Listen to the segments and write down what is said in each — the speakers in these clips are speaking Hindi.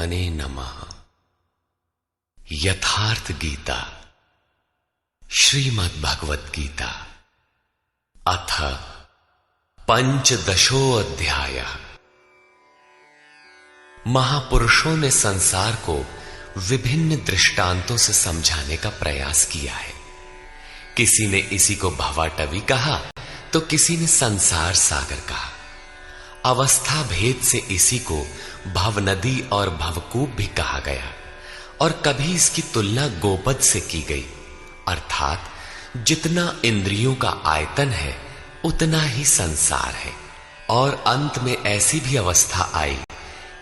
परमात्मने नमः। यथार्थ गीता श्रीमद् भगवत गीता अथ पंचदशो अध्याय। महापुरुषों ने संसार को विभिन्न दृष्टांतों से समझाने का प्रयास किया है। किसी ने इसी को भवाटवी कहा तो किसी ने संसार सागर कहा। अवस्था भेद से इसी को भव नदी और भवकूप भी कहा गया और कभी इसकी तुलना गोपद से की गई, अर्थात जितना इंद्रियों का आयतन है उतना ही संसार है। और अंत में ऐसी भी अवस्था आई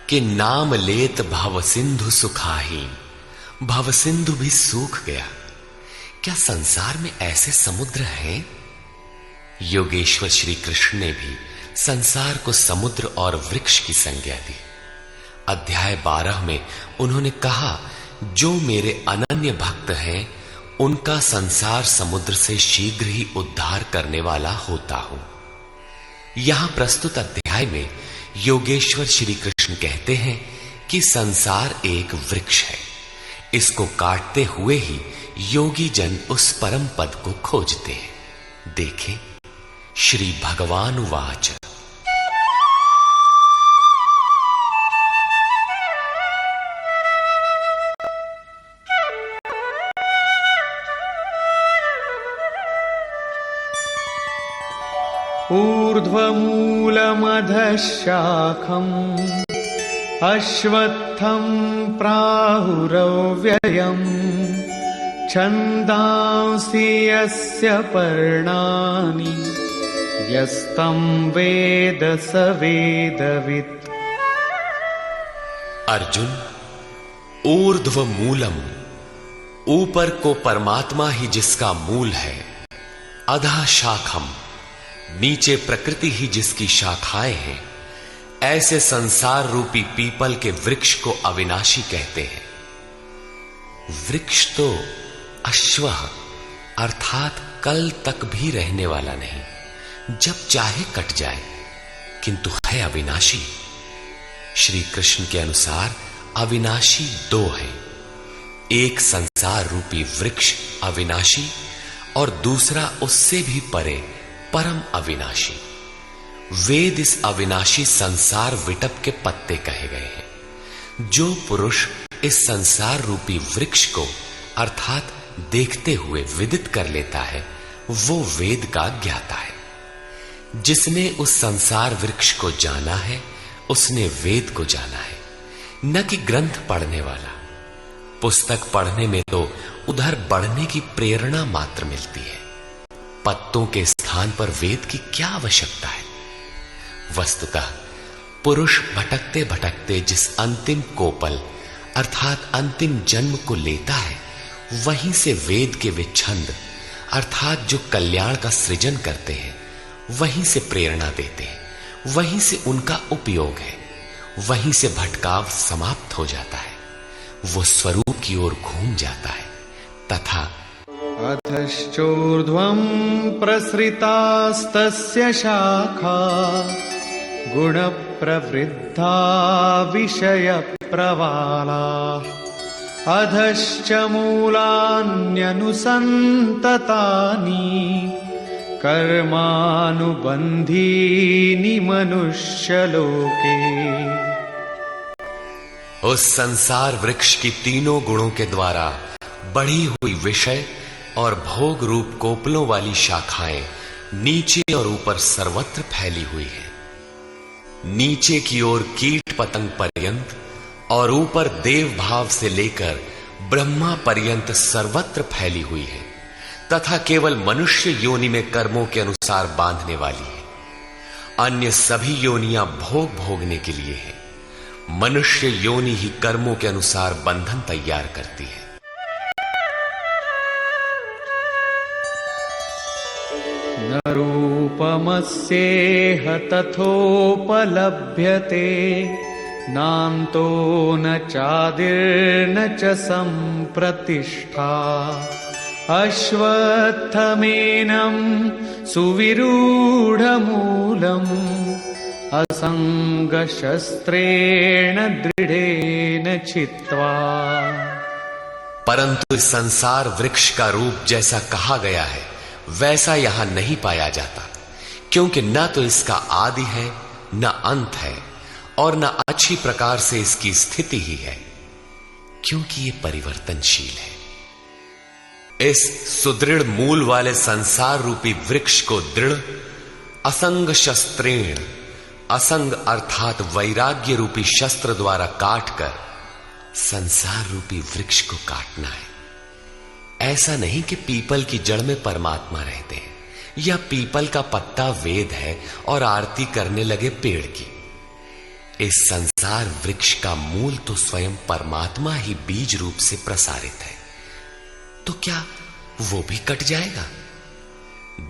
कि नाम लेत भव सिंधु सुखाहीन, भव सिंधु भी सूख गया। क्या संसार में ऐसे समुद्र हैं? योगेश्वर श्री कृष्ण ने भी संसार को समुद्र और वृक्ष की संज्ञा दी। अध्याय 12 में उन्होंने कहा, जो मेरे अनन्य भक्त हैं उनका संसार समुद्र से शीघ्र ही उद्धार करने वाला होता हूं। यहां प्रस्तुत अध्याय में योगेश्वर श्री कृष्ण कहते हैं कि संसार एक वृक्ष है। इसको काटते हुए ही योगी जन उस परम पद को खोजते हैं। देखें, श्री भगवान वाच। ऊर्ध्वमूलमधः शाखम् अश्वत्थं प्राहुरव्ययम् छन्दांसि यस्य पर्णानि यस्तं वेद स वेदवित्। अर्जुन, ऊर्ध्व मूलम, ऊपर को परमात्मा ही जिसका मूल है, अधः शाखम, नीचे प्रकृति ही जिसकी शाखाएं हैं, ऐसे संसार रूपी पीपल के वृक्ष को अविनाशी कहते हैं। वृक्ष तो अश्वः अर्थात कल तक भी रहने वाला नहीं, जब चाहे कट जाए, किंतु है अविनाशी। श्री कृष्ण के अनुसार अविनाशी दो हैं, एक संसार रूपी वृक्ष अविनाशी और दूसरा उससे भी परे परम अविनाशी। वेद इस अविनाशी संसार विटप के पत्ते कहे गए हैं। जो पुरुष इस संसार रूपी वृक्ष को अर्थात देखते हुए विदित कर लेता है वो वेद का ज्ञाता है। जिसने उस संसार वृक्ष को जाना है उसने वेद को जाना है, न कि ग्रंथ पढ़ने वाला। पुस्तक पढ़ने में तो उधर बढ़ने की प्रेरणा मात्र मिलती है, पत्तों के स्थान पर वेद की क्या आवश्यकता है। वस्तुतः पुरुष भटकते भटकते जिस अंतिम कोपल अर्थात अंतिम जन्म को लेता है, वहीं से वेद के वे छंद अर्थात जो कल्याण का सृजन करते हैं वहीं से प्रेरणा देते हैं, वहीं से उनका उपयोग है, वहीं से भटकाव समाप्त हो जाता है, वो स्वरूप की ओर घूम जाता है। तथा अधश्चोर्ध्वं प्रसृतास्तस्य शाखा गुणप्रवृद्धा विषयप्रवाला अधश्च मूलान्यनुसन्ततानि कर्मानुबन्धीनि मनुष्यलोके। उस संसार वृक्ष की तीनों गुणों के द्वारा बढ़ी हुई विषय और भोग रूप कोपलों वाली शाखाएं नीचे और ऊपर सर्वत्र फैली हुई है। नीचे की ओर कीट पतंग पर्यंत और ऊपर देव भाव से लेकर ब्रह्मा पर्यंत सर्वत्र फैली हुई है, तथा केवल मनुष्य योनि में कर्मों के अनुसार बांधने वाली है। अन्य सभी योनियां भोग भोगने के लिए है। मनुष्य योनि ही कर्मों के अनुसार बंधन तैयार करती है। न रूपमस्येह तथोपलभ्यते नान्तो न चादिर्न च सम्प्रतिष्ठा अश्वत्थमेनं सुविरूढमूलम् असंगशस्त्रेण दृढ़ेन छित्त्वा। परंतु इस संसार वृक्ष का रूप जैसा कहा गया है वैसा यहां नहीं पाया जाता, क्योंकि न तो इसका आदि है न अंत है और न अच्छी प्रकार से इसकी स्थिति ही है, क्योंकि ये परिवर्तनशील है। इस सुदृढ़ मूल वाले संसार रूपी वृक्ष को दृढ़ असंग शस्त्रेण, असंग अर्थात वैराग्य रूपी शस्त्र द्वारा काटकर संसार रूपी वृक्ष को काटना है। ऐसा नहीं कि पीपल की जड़ में परमात्मा रहते हैं या पीपल का पत्ता वेद है और आरती करने लगे पेड़ की। इस संसार वृक्ष का मूल तो स्वयं परमात्मा ही बीज रूप से प्रसारित है, तो क्या वो भी कट जाएगा?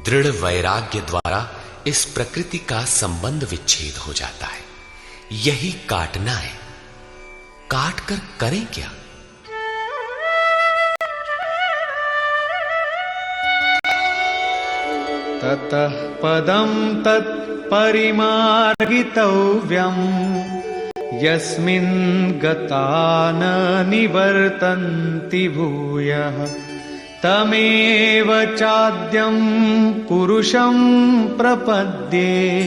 दृढ़ वैराग्य द्वारा इस प्रकृति का संबंध विच्छेद हो जाता है। यही काटना है। काट कर करें क्या? ततः पदं तत्परिमार्गितव्यम् यस्मिन् गता न निवर्तन्ति भूयः तमेव चाद्यं पुरुषं प्रपद्ये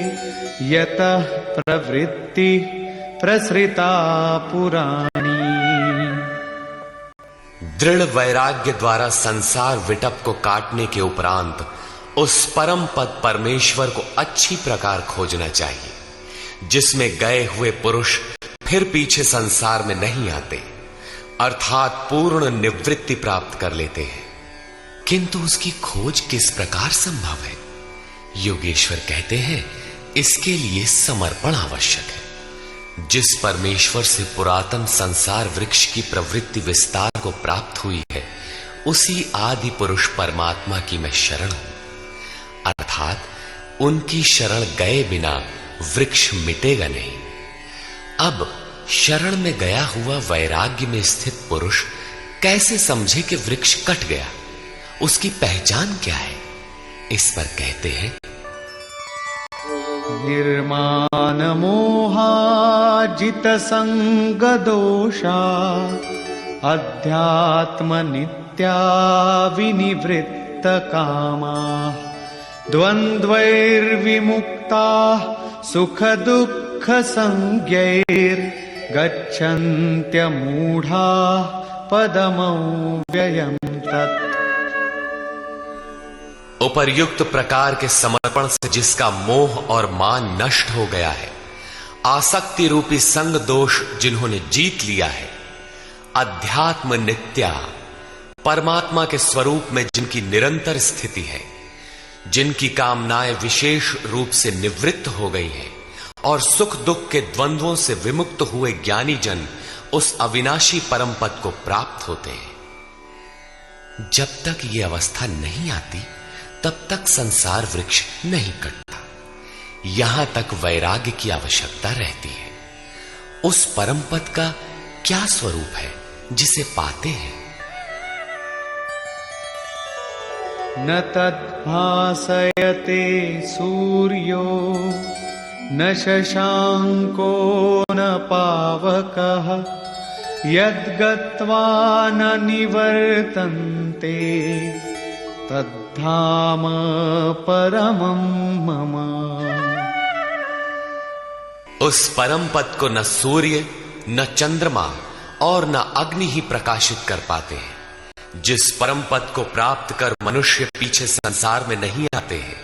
यतः प्रवृत्ति प्रसृता पुराणी। दृढ़ वैराग्य द्वारा संसार विटप को काटने के उपरांत उस परम पद परमेश्वर को अच्छी प्रकार खोजना चाहिए, जिसमें गए हुए पुरुष फिर पीछे संसार में नहीं आते, अर्थात पूर्ण निवृत्ति प्राप्त कर लेते हैं। किंतु उसकी खोज किस प्रकार संभव है? योगेश्वर कहते हैं, इसके लिए समर्पण आवश्यक है। जिस परमेश्वर से पुरातन संसार वृक्ष की प्रवृत्ति विस्तार को प्राप्त हुई है, उसी आदि पुरुष परमात्मा की मैं शरण हूं, अर्थात उनकी शरण गए बिना वृक्ष मिटेगा नहीं। अब शरण में गया हुआ वैराग्य में स्थित पुरुष कैसे समझे कि वृक्ष कट गया? उसकी पहचान क्या है? इस पर कहते हैं, निर्माण मोहाजित संग दोषा अध्यात्म नित्या विनिवृत्त कामा द्वंद्वैर्विमुक्ता सुख दुःख संज्ञैर् गच्छन्त्यमूढ़ा पदमव्ययम् तत्। उपर्युक्त प्रकार के समर्पण से जिसका मोह और मान नष्ट हो गया है, आसक्ति रूपी संग दोष जिन्होंने जीत लिया है, अध्यात्म नित्या परमात्मा के स्वरूप में जिनकी निरंतर स्थिति है, जिनकी कामनाएं विशेष रूप से निवृत्त हो गई हैं और सुख दुख के द्वंद्वों से विमुक्त हुए ज्ञानी जन उस अविनाशी परम पद को प्राप्त होते हैं। जब तक यह अवस्था नहीं आती तब तक संसार वृक्ष नहीं कटता। यहां तक वैराग्य की आवश्यकता रहती है। उस परम पद का क्या स्वरूप है जिसे पाते हैं? न तद्भासयते सूर्यो न शशांको न पावकः यद्गत्वा न निवर्तन्ते तद्धाम परमं मम। उस परम पद को न सूर्य न चंद्रमा और न अग्नि ही प्रकाशित कर पाते हैं। जिस परम पद को प्राप्त कर मनुष्य पीछे संसार में नहीं आते हैं,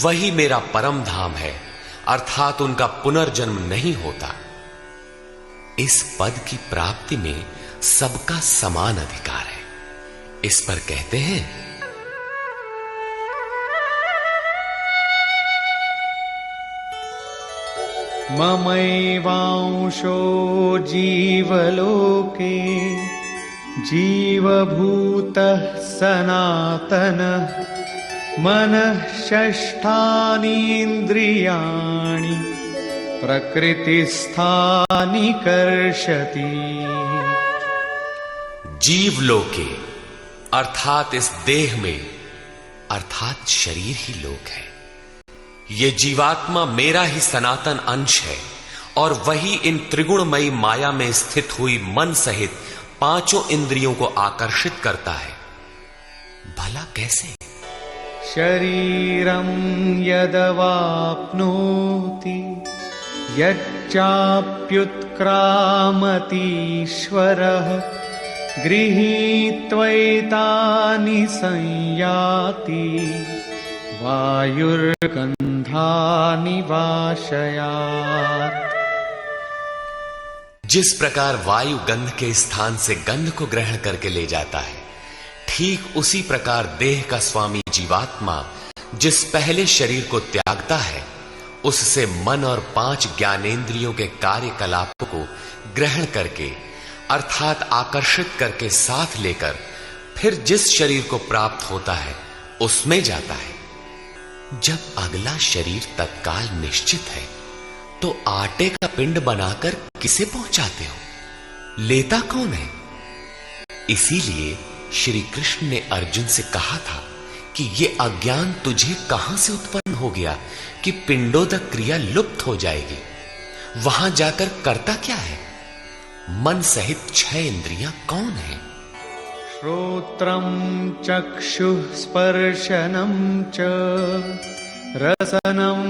वही मेरा परम धाम है, अर्थात उनका पुनर्जन्म नहीं होता। इस पद की प्राप्ति में सबका समान अधिकार है। इस पर कहते हैं, ममैवांशो जीवलोके जीवभूतः सनातनः मनः षष्ठानीन्द्रियाणि प्रकृतिस्थानि कर्षति। जीवलोके अर्थात इस देह में, अर्थात शरीर ही लोक है। ये जीवात्मा मेरा ही सनातन अंश है और वही इन त्रिगुणमयी माया में स्थित हुई मन सहित पांचों इंद्रियों को आकर्षित करता है। भला कैसे? शरीरं यदवाप्नोति यच्चाप्युत्क्रामतीश्वरः गृहीत्वैतानि संयाति वायुर्गन्धानि वाशयात्। जिस प्रकार वायु गंध के स्थान से गंध को ग्रहण करके ले जाता है, ठीक उसी प्रकार देह का स्वामी जीवात्मा जिस पहले शरीर को त्यागता है, उससे मन और 5 ज्ञानेंद्रियों के कार्यकलापों को ग्रहण करके अर्थात आकर्षित करके साथ लेकर फिर जिस शरीर को प्राप्त होता है उसमें जाता है। जब अगला शरीर तत्काल निश्चित है तो आटे का पिंड बनाकर किसे पहुंचाते हो? लेता कौन है? इसीलिए श्री कृष्ण ने अर्जुन से कहा था कि ये अज्ञान तुझे कहां से उत्पन्न हो गया कि पिंडोदक क्रिया लुप्त हो जाएगी। वहां जाकर करता क्या है? मन सहित 6 इंद्रियां कौन है? श्रोत्रं चक्षुः स्पर्शनं च रसनं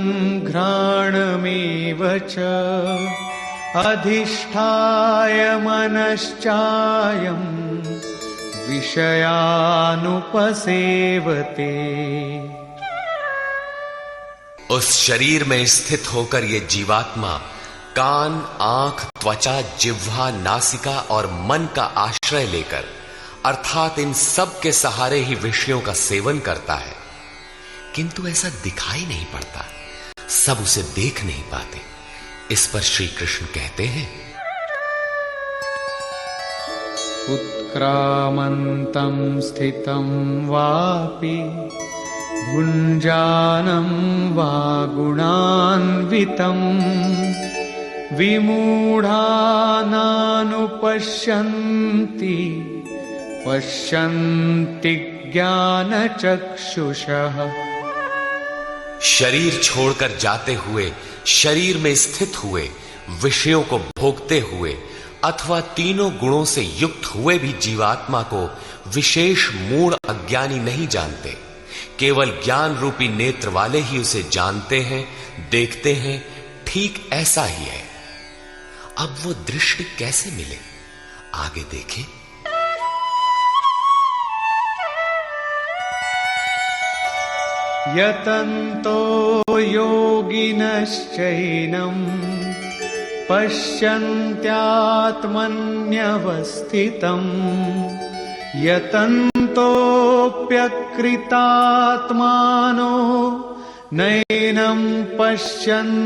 घ्राणमेव च अधिष्ठाय मनश्चायं विषयानुपसेवते। उस शरीर में स्थित होकर ये जीवात्मा कान, आंख, त्वचा, जिह्वा, नासिका और मन का आश्रय लेकर अर्थात इन सब के सहारे ही विषयों का सेवन करता है, किंतु ऐसा दिखाई नहीं पड़ता, सब उसे देख नहीं पाते। इस पर श्री कृष्ण कहते हैं, उत्क्रामन्तं स्थितं वापि भुञ्जानं वा गुणान्वितं विमूढानानुपश्यन्ति पश्यन्ति ज्ञानचक्षुषः। शरीर छोड़कर जाते हुए, शरीर में स्थित हुए, विषयों को भोगते हुए अथवा तीनों गुणों से युक्त हुए भी जीवात्मा को विशेष मूढ़ अज्ञानी नहीं जानते। केवल ज्ञान रूपी नेत्र वाले ही उसे जानते हैं, देखते हैं। ठीक ऐसा ही है। अब वो दृष्टि कैसे मिले? आगे देखें। यतन्तो योगिनश्चैनं पश्यन्त्यात्मन्यवस्थितं यतन्तोऽप्यकृतात्मानो नैनं पश्यन्त्यचेतसः।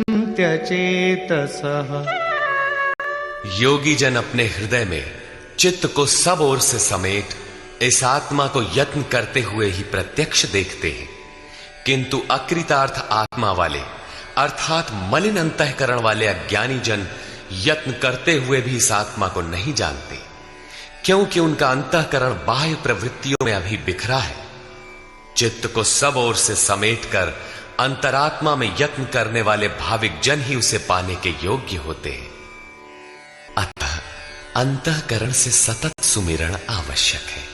योगी जन अपने हृदय में चित्त को सब ओर से समेट इस आत्मा को यत्न करते हुए ही प्रत्यक्ष देखते हैं, किंतु अकृतार्थ आत्मा वाले अर्थात मलिन अंतःकरण वाले अज्ञानी जन यत्न करते हुए भी इस आत्मा को नहीं जानते, क्योंकि उनका अंतःकरण बाह्य प्रवृत्तियों में अभी बिखरा है। चित्त को सब ओर से समेटकर अंतरात्मा में यत्न करने वाले भाविक जन ही उसे पाने के योग्य होते हैं। अतः अंतःकरण से सतत सुमिरण आवश्यक है।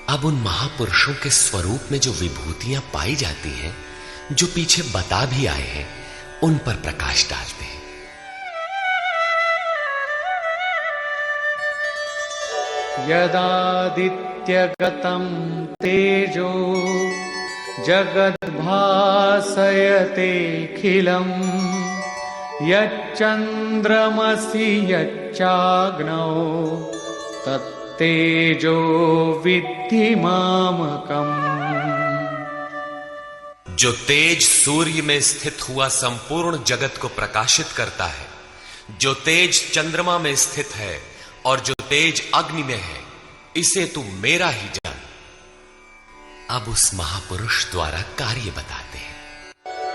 अब उन महापुरुषों के स्वरूप में जो विभूतियां पाई जाती हैं, जो पीछे बता भी आए हैं, उन पर प्रकाश डालते हैं। यदादित्यगतं तेजो जगद्भासयतेऽखिलम् यच्चन्द्रमसि यच्चाग्नौ तत्तेजो विद्धि मामकम्। जो तेज सूर्य में स्थित हुआ संपूर्ण जगत को प्रकाशित करता है, जो तेज चंद्रमा में स्थित है और जो तेज अग्नि में है, इसे तू मेरा ही जान। अब उस महापुरुष द्वारा कार्य बताते हैं।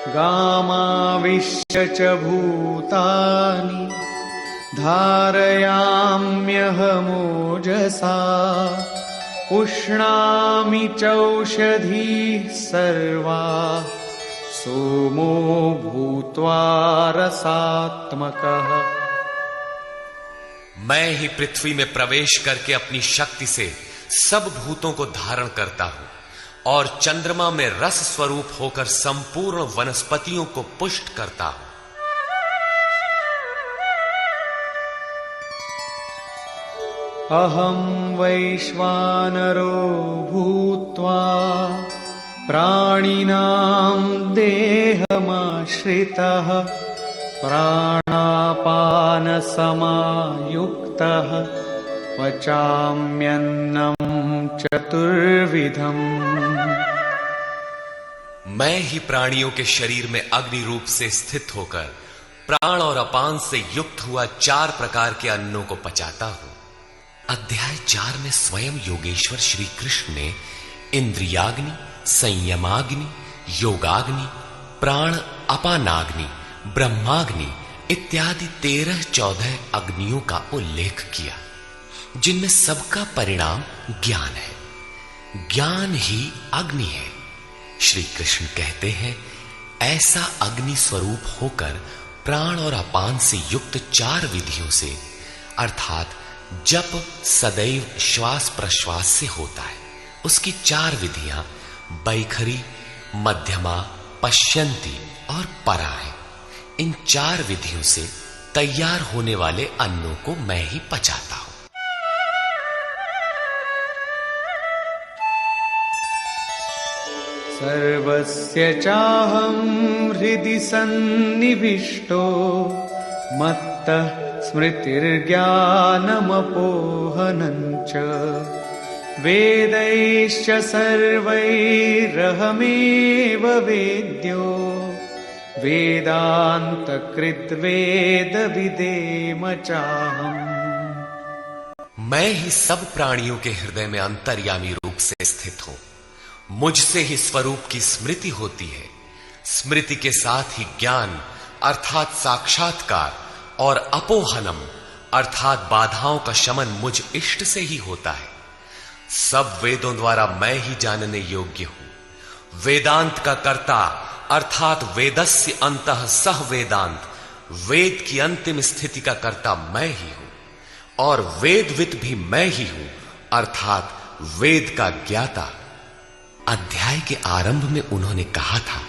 गामाविश्य च भूतानि धारयाम्यहमोजसा पुष्णामि चौषधीः सर्वा सोमो भूत्वा रसात्मकः। मैं ही पृथ्वी में प्रवेश करके अपनी शक्ति से सब भूतों को धारण करता हूं और चंद्रमा में रस स्वरूप होकर संपूर्ण वनस्पतियों को पुष्ट करता हूं। अहं वैश्वानरो भूत्वा प्राणिनां देहमाश्रितः प्राणापानसमायुक्तः पचाम्यन्नं चतुर्विधम्। मैं ही प्राणियों के शरीर में अग्नि रूप से स्थित होकर प्राण और अपान से युक्त हुआ 4 प्रकार के अन्नों को पचाता हूं। अध्याय 4 में स्वयं योगेश्वर श्री कृष्ण ने इंद्रियाग्नि, संयमाग्नि, योगाग्नि, प्राण अपानाग्नि, ब्रह्माग्नि इत्यादि 13-14 अग्नियों का उल्लेख किया, जिनमें सबका परिणाम ज्ञान है। ज्ञान ही अग्नि है। श्री कृष्ण कहते हैं, ऐसा अग्नि स्वरूप होकर प्राण और अपान से युक्त 4 विधियों से, अर्थात जप सदैव श्वास प्रश्वास से होता है, उसकी 4 विधियां बैखरी, मध्यमा, पश्यंती और परा है। इन 4 विधियों से तैयार होने वाले अन्नों को मैं ही पचाता हूं। सर्वस्य चाहं हृदि सन्निविष्टो मत्तः स्मृतिर्ज्ञानमपोहनं च वेदैश्च सर्वैरहमेव वेद्यो वेदान्तकृद्वेदविदेम चाहम्। मैं ही सब प्राणियों के हृदय में अंतर्यामी रूप से स्थित हूं। मुझसे ही स्वरूप की स्मृति होती है। स्मृति के साथ ही ज्ञान अर्थात साक्षात्कार और अपोहनम अर्थात बाधाओं का शमन मुझ इष्ट से ही होता है। सब वेदों द्वारा मैं ही जानने योग्य हूं। वेदांत का कर्ता अर्थात वेदस्य अंतः सह वेदांत, वेद की अंतिम स्थिति का कर्ता मैं ही हूं और वेदविद भी मैं ही हूं अर्थात वेद का ज्ञाता। अध्याय के आरंभ में उन्होंने कहा था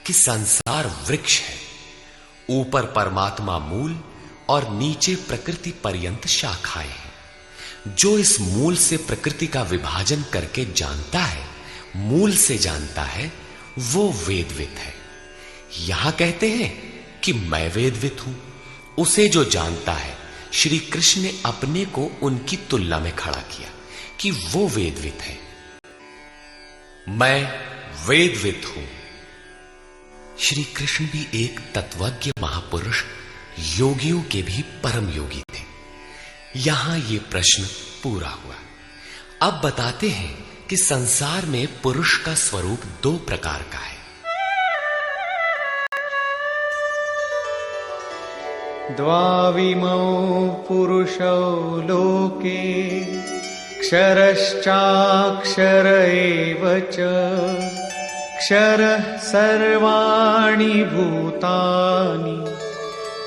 कि संसार वृक्ष है, ऊपर परमात्मा मूल और नीचे प्रकृति पर्यंत शाखाएं हैं। जो इस मूल से प्रकृति का विभाजन करके जानता है, मूल से जानता है, वो वेदविद है। यहां कहते हैं कि मैं वेदविद हूं। उसे जो जानता है, श्री कृष्ण ने अपने को उनकी तुलना में खड़ा किया कि वो वेदविद है। मैं वेदविद हूं। श्री कृष्ण भी एक तत्वज्ञ महापुरुष, योगियों के भी परम योगी थे। यहां ये प्रश्न पूरा हुआ। अब बताते हैं कि संसार में पुरुष का स्वरूप 2 प्रकार का है। द्वाविमौ पुरुषौ लोके क्षरश्चाक्षर एव च क्षरः सर्वाणि भूतानि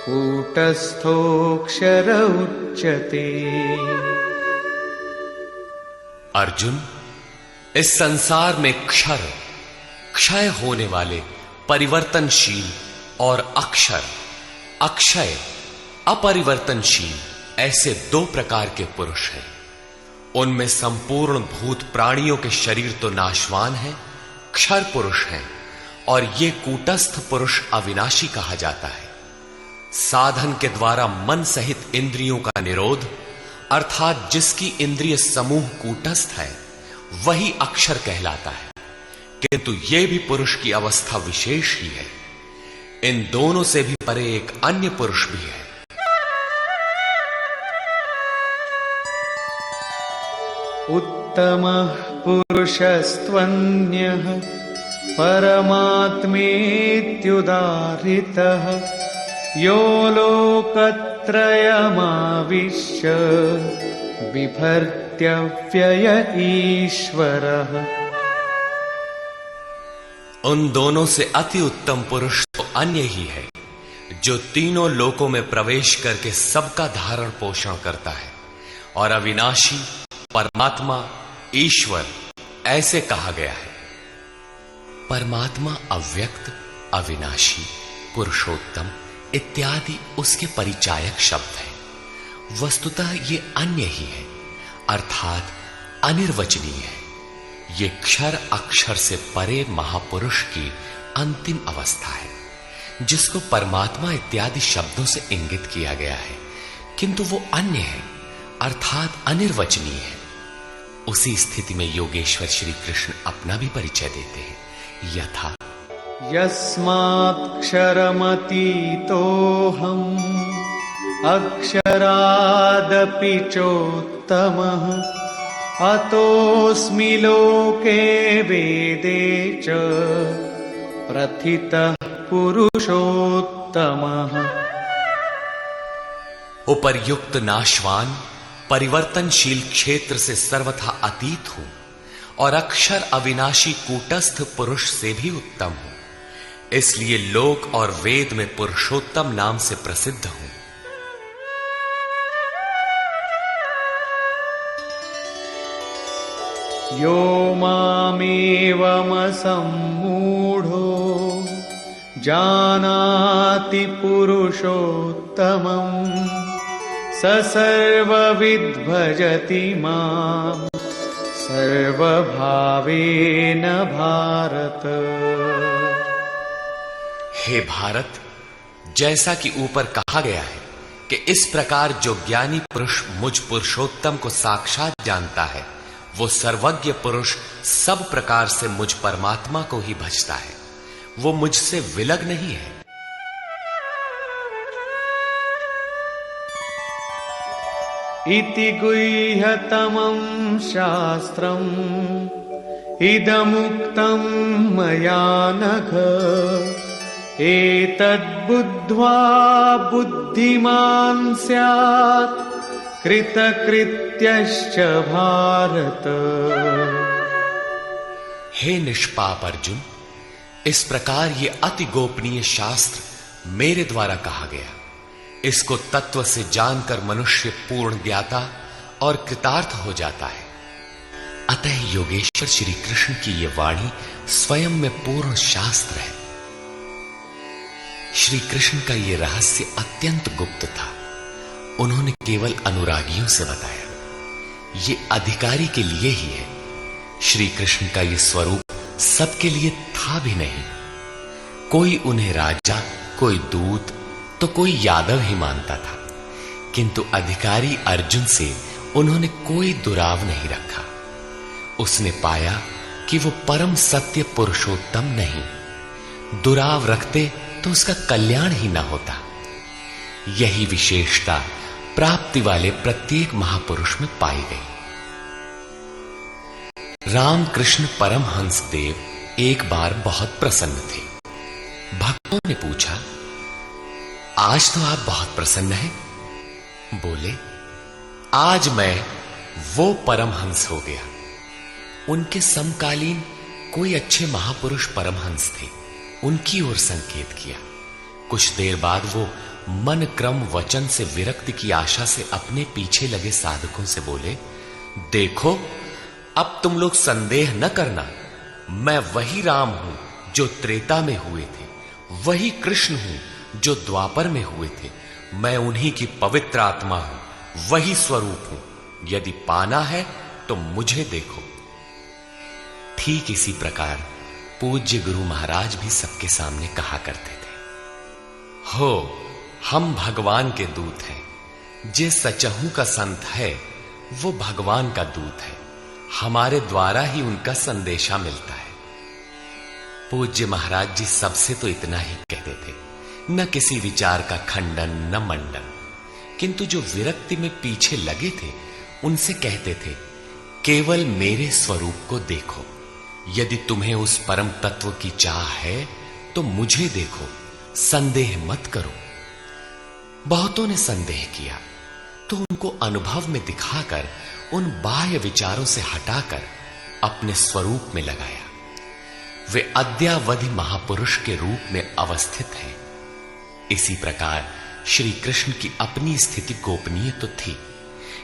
कूटस्थोऽक्षर उच्यते। अर्जुन, इस संसार में क्षर, क्षय होने वाले, परिवर्तनशील और अक्षर, अक्षय, अपरिवर्तनशील ऐसे 2 प्रकार के पुरुष हैं। उनमें संपूर्ण भूत प्राणियों के शरीर तो नाशवान है, क्षर पुरुष हैं, और ये कूटस्थ पुरुष अविनाशी कहा जाता है। साधन के द्वारा मन सहित इंद्रियों का निरोध अर्थात जिसकी इंद्रिय समूह कूटस्थ है, वही अक्षर कहलाता है। किंतु यह भी पुरुष की अवस्था विशेष ही है। इन दोनों से भी परे एक अन्य पुरुष भी है। उत्तमः पुरुषस्त्वन्यः परमात्मेत्युदाहृतः यो लोकत्रयमाविश्य बिभर्त्यव्यय ईश्वरः। उन दोनों से अति उत्तम पुरुष तो अन्य ही है, जो तीनों लोकों में प्रवेश करके सबका धारण पोषण करता है। और अविनाशी परमात्मा ईश्वर ऐसे कहा गया है। परमात्मा अव्यक्त, अविनाशी, पुरुषोत्तम इत्यादि उसके परिचायक शब्द हैं। वस्तुतः ये अन्य ही है, अर्थात अनिर्वचनीय है। ये क्षर अक्षर से परे महापुरुष की अंतिम अवस्था है, जिसको परमात्मा इत्यादि शब्दों से इंगित किया गया है, किंतु वो अन्य है, अर्थात अनिर्वचनीय है। उसी स्थिति में योगेश्वर श्री कृष्ण अपना भी परिचय देते हैं, यथा यस्मात्क्षरमतीतोऽहम् अक्षरादपि चोत्तमः अतोऽस्मि लोके वेदे च प्रथितः पुरुषोत्तमः। उपर्युक्त नाशवान परिवर्तनशील क्षेत्र से सर्वथा अतीत हूं और अक्षर अविनाशी कूटस्थ पुरुष से भी उत्तम हूं, इसलिए लोक और वेद में पुरुषोत्तम नाम से प्रसिद्ध हूं। यो मामेवमसम्मूढो जानाति पुरुषोत्तमम् स सर्वविद् भजति माम् सर्वभावेन भारत। हे भारत, जैसा कि ऊपर कहा गया है कि इस प्रकार जो ज्ञानी पुरुष मुझ पुरुषोत्तम को साक्षात जानता है, वो सर्वज्ञ पुरुष सब प्रकार से मुझ परमात्मा को ही भजता है। वो मुझसे विलग नहीं है। इति गुह्यतमं शास्त्रम् इदमुक्तं मया नघ एतद्बुद्ध्वा बुद्धिमान् स्यात् कृतकृत्यश्च भारत। हे निष्पाप अर्जुन, इस प्रकार ये अति गोपनीय शास्त्र मेरे द्वारा कहा गया। इसको तत्व से जानकर मनुष्य पूर्ण ज्ञाता और कृतार्थ हो जाता है। अतः योगेश्वर श्री कृष्ण की ये वाणी स्वयं में पूर्ण शास्त्र है। श्री कृष्ण का ये रहस्य अत्यंत गुप्त था। उन्होंने केवल अनुरागियों से बताया। ये अधिकारी के लिए ही है। श्री कृष्ण का ये स्वरूप सबके लिए था भी नहीं। कोई उन्हें राजा, कोई दूत, तो कोई यादव ही मानता था, किंतु अधिकारी अर्जुन से उन्होंने कोई दुराव नहीं रखा। उसने पाया कि वो परम सत्य पुरुषोत्तम नहीं। दुराव रखते तो उसका कल्याण ही ना होता। यही विशेषता प्राप्ति वाले प्रत्येक महापुरुष में पाई गई। रामकृष्ण परमहंस देव एक बार बहुत प्रसन्न थे। भक्तों ने पूछा, आज तो आप बहुत प्रसन्न हैं? बोले, आज मैं वो परमहंस हो गया। उनके समकालीन कोई अच्छे महापुरुष परमहंस थे, उनकी ओर संकेत किया। कुछ देर बाद वो मन क्रम वचन से विरक्ति की आशा से अपने पीछे लगे साधकों से बोले, देखो, अब तुम लोग संदेह न करना, मैं वही राम हूं जो त्रेता में हुए थे, वही कृष्ण हूं जो द्वापर में हुए थे। मैं उन्हीं की पवित्र आत्मा हूं, वही स्वरूप हूं। यदि पाना है तो मुझे देखो। ठीक इसी प्रकार पूज्य गुरु महाराज भी सबके सामने कहा करते थे, हो, हम भगवान के दूत हैं। जे सचहू का संत है वो भगवान का दूत है। हमारे द्वारा ही उनका संदेशा मिलता है। पूज्य महाराज जी सबसे तो इतना ही कहते थे, न किसी विचार का खंडन न मंडन, किंतु जो विरक्ति में पीछे लगे थे उनसे कहते थे, केवल मेरे स्वरूप को देखो। यदि तुम्हें उस परम तत्व की चाह है तो मुझे देखो, संदेह मत करो। बहुतों ने संदेह किया तो उनको अनुभव में दिखाकर उन बाह्य विचारों से हटाकर अपने स्वरूप में लगाया। वे अद्यावधि महापुरुष के रूप में अवस्थित हैं। इसी प्रकार श्री कृष्ण की अपनी स्थिति गोपनीय तो थी,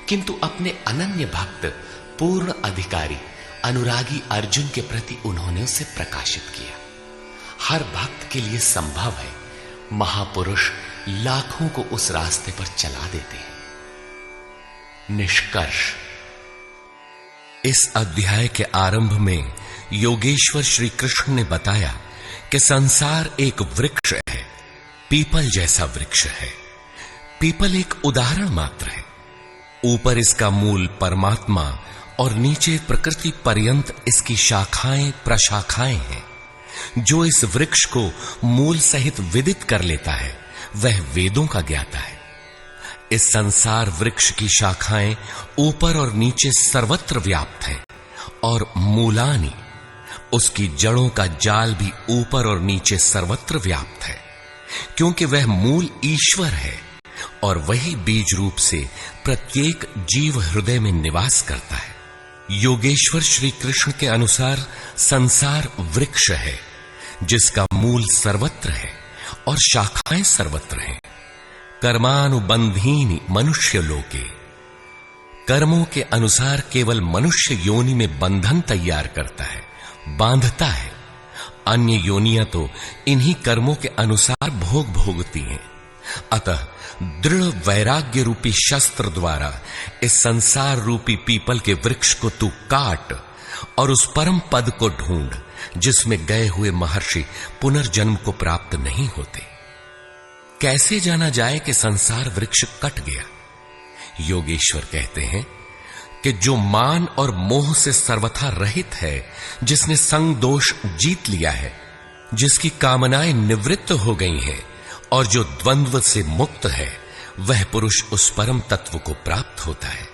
किंतु अपने अनन्य भक्त पूर्ण अधिकारी अनुरागी अर्जुन के प्रति उन्होंने उसे प्रकाशित किया। हर भक्त के लिए संभव है, महापुरुष लाखों को उस रास्ते पर चला देते हैं। निष्कर्ष, इस अध्याय के आरंभ में योगेश्वर श्री कृष्ण ने बताया कि संसार एक वृक्ष है, पीपल जैसा वृक्ष है। पीपल एक उदाहरण मात्र है। ऊपर इसका मूल परमात्मा और नीचे प्रकृति पर्यंत इसकी शाखाएं प्रशाखाएं हैं। जो इस वृक्ष को मूल सहित विदित कर लेता है वह वेदों का ज्ञाता है। इस संसार वृक्ष की शाखाएं ऊपर और नीचे सर्वत्र व्याप्त हैं और मूलानि, उसकी जड़ों का जाल भी ऊपर और नीचे सर्वत्र व्याप्त है, क्योंकि वह मूल ईश्वर है और वही बीज रूप से प्रत्येक जीव हृदय में निवास करता है। योगेश्वर श्री कृष्ण के अनुसार संसार वृक्ष है जिसका मूल सर्वत्र है और शाखाएं सर्वत्र हैं। कर्मानुबंधीनि मनुष्य लोके, कर्मों के अनुसार केवल मनुष्य योनि में बंधन तैयार करता है, बांधता है। अन्य योनियां तो इन्हीं कर्मों के अनुसार भोग भोगती हैं। अतः दृढ़ वैराग्य रूपी शस्त्र द्वारा इस संसार रूपी पीपल के वृक्ष को तू काट और उस परम पद को ढूंढ जिसमें गए हुए महर्षि पुनर्जन्म को प्राप्त नहीं होते। कैसे जाना जाए कि संसार वृक्ष कट गया? योगेश्वर कहते हैं कि जो मान और मोह से सर्वथा रहित है, जिसने संग दोष जीत लिया है, जिसकी कामनाएं निवृत्त हो गई हैं और जो द्वंद्व से मुक्त है, वह पुरुष उस परम तत्व को प्राप्त होता है।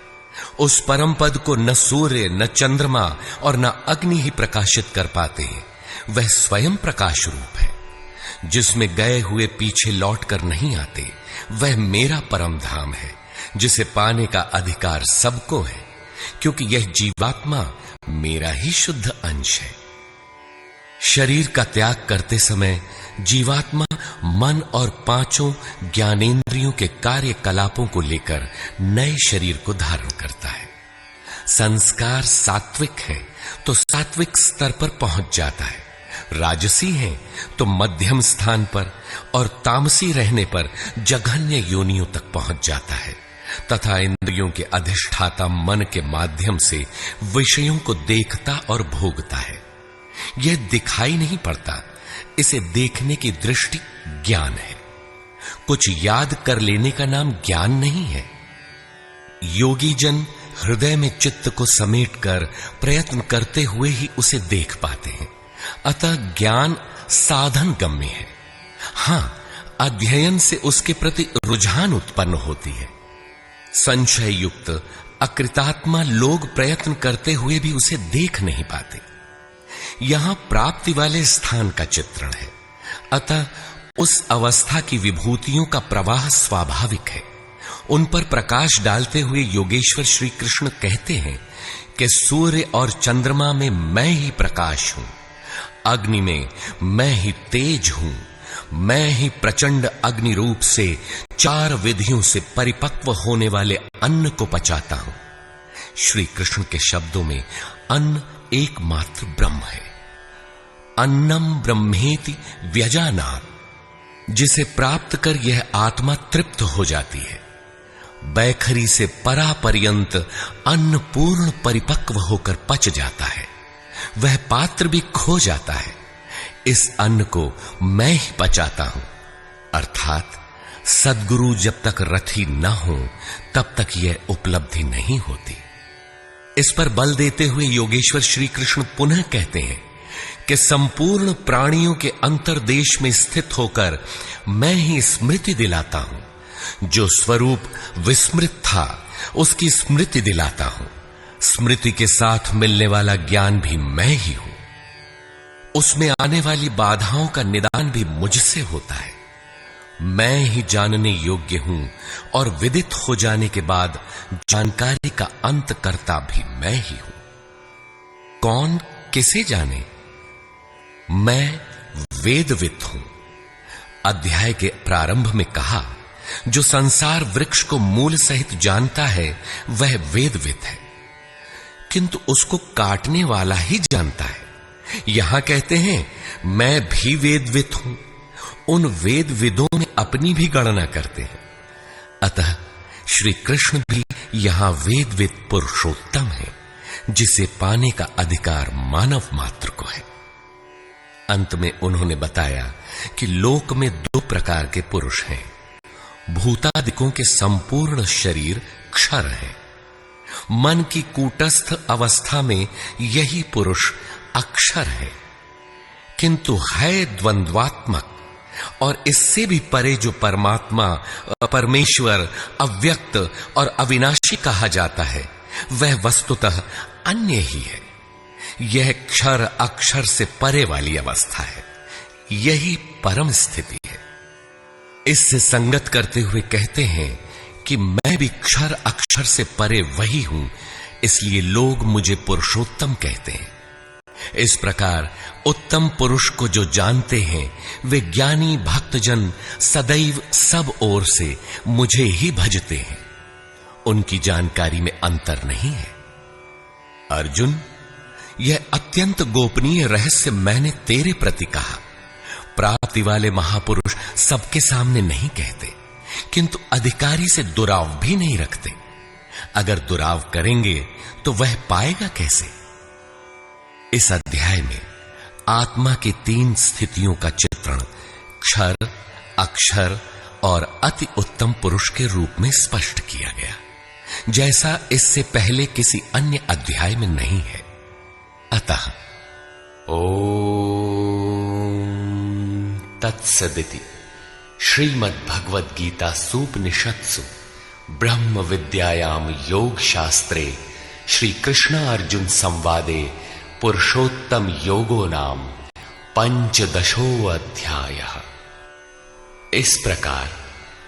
उस परम पद को न सूर्य, न चंद्रमा और न अग्नि ही प्रकाशित कर पाते हैं। वह स्वयं प्रकाश रूप है, जिसमें गए हुए पीछे लौट कर नहीं आते। वह मेरा परम धाम है, जिसे पाने का अधिकार सबको है, क्योंकि यह जीवात्मा मेरा ही शुद्ध अंश है। शरीर का त्याग करते समय जीवात्मा मन और पांचों ज्ञानेंद्रियों के कार्यकलापों को लेकर नए शरीर को धारण करता है। संस्कार सात्विक है तो सात्विक स्तर पर पहुंच जाता है, राजसी है तो मध्यम स्थान पर और तामसी रहने पर जघन्य योनियों तक पहुंच जाता है तथा इंद्रियों के अधिष्ठाता मन के माध्यम से विषयों को देखता और भोगता है। यह दिखाई नहीं पड़ता, इसे देखने की दृष्टि ज्ञान है। कुछ याद कर लेने का नाम ज्ञान नहीं है। योगी जन हृदय में चित्त को समेटकर प्रयत्न करते हुए ही उसे देख पाते हैं। अतः ज्ञान साधन गम्य है। हां, अध्ययन से उसके प्रति रुझान उत्पन्न होती है। संशय युक्त अकृतात्मा लोग प्रयत्न करते हुए भी उसे देख नहीं पाते। यहां प्राप्ति वाले स्थान का चित्रण है। अतः उस अवस्था की विभूतियों का प्रवाह स्वाभाविक है। उन पर प्रकाश डालते हुए योगेश्वर श्री कृष्ण कहते हैं कि सूर्य और चंद्रमा में मैं ही प्रकाश हूं, अग्नि में मैं ही तेज हूं, मैं ही प्रचंड अग्नि रूप से 4 विधियों से परिपक्व होने वाले अन्न को पचाता हूं। श्री कृष्ण के शब्दों में अन्न एकमात्र ब्रह्म है। अन्नम ब्रह्मेति व्यजानात्, जिसे प्राप्त कर यह आत्मा तृप्त हो जाती है। बैखरी से परापर्यंत अन्न पूर्ण परिपक्व होकर पच जाता है, वह पात्र भी खो जाता है। इस अन्न को मैं ही पचाता हूं, अर्थात सद्गुरु जब तक रथी न हो तब तक यह उपलब्धि नहीं होती। इस पर बल देते हुए योगेश्वर श्री कृष्ण पुनः कहते हैं कि संपूर्ण प्राणियों के अंतर्देश में स्थित होकर मैं ही स्मृति दिलाता हूं। जो स्वरूप विस्मृत था उसकी स्मृति दिलाता हूं। स्मृति के साथ मिलने वाला ज्ञान भी मैं ही हूं। उसमें आने वाली बाधाओं का निदान भी मुझसे होता है। मैं ही जानने योग्य हूं और विदित हो जाने के बाद जानकारी का अंत करता भी मैं ही हूं। कौन किसे जाने? मैं वेदविद हूं। अध्याय के प्रारंभ में कहा, जो संसार वृक्ष को मूल सहित जानता है वह वेदविद है, किंतु उसको काटने वाला ही जानता है। यहां कहते हैं मैं भी वेदविद हूं। उन वेदविदों में अपनी भी गणना करते हैं। अतः श्री कृष्ण भी यहां वेदविद पुरुषोत्तम है, जिसे पाने का अधिकार मानव मात्र को है। अंत में उन्होंने बताया कि लोक में दो प्रकार के पुरुष हैं। भूतादिकों के संपूर्ण शरीर क्षर है। मन की कूटस्थ अवस्था में यही पुरुष अक्षर है, किंतु है द्वंद्वात्मक और इससे भी परे जो परमात्मा, परमेश्वर, अव्यक्त और अविनाशी कहा जाता है, वह वस्तुतः अन्य ही है। यह क्षर अक्षर से परे वाली अवस्था है। यही परम स्थिति है। इससे संगत करते हुए कहते हैं कि मैं भी क्षर अक्षर से परे वही हूं, इसलिए लोग मुझे पुरुषोत्तम कहते हैं। इस प्रकार उत्तम पुरुष को जो जानते हैं, वे ज्ञानी भक्तजन सदैव सब ओर से मुझे ही भजते हैं। उनकी जानकारी में अंतर नहीं है। अर्जुन, यह अत्यंत गोपनीय रहस्य मैंने तेरे प्रति कहा। प्राप्ति वाले महापुरुष सबके सामने नहीं कहते, किंतु अधिकारी से दुराव भी नहीं रखते। अगर दुराव करेंगे तो वह पाएगा कैसे? इस अध्याय में आत्मा की 3 स्थितियों का चित्रण क्षर, अक्षर और अति उत्तम पुरुष के रूप में स्पष्ट किया गया, जैसा इससे पहले किसी अन्य अध्याय में नहीं है। अतः ओम तत्सदिति श्रीमद् भगवद गीता सूपनिषत्सु ब्रह्म विद्यायाम योग शास्त्रे श्री कृष्ण अर्जुन संवादे पुरुषोत्तम योगो नाम 15 अध्यायः। इस प्रकार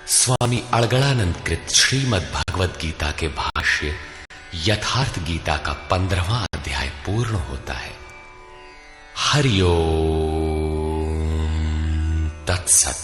स्वामी अड़गड़ानंद कृत श्रीमद् भगवद गीता के भाष्य यथार्थ गीता का 15वां अध्याय पूर्ण होता है। हरि ओम तत्सत।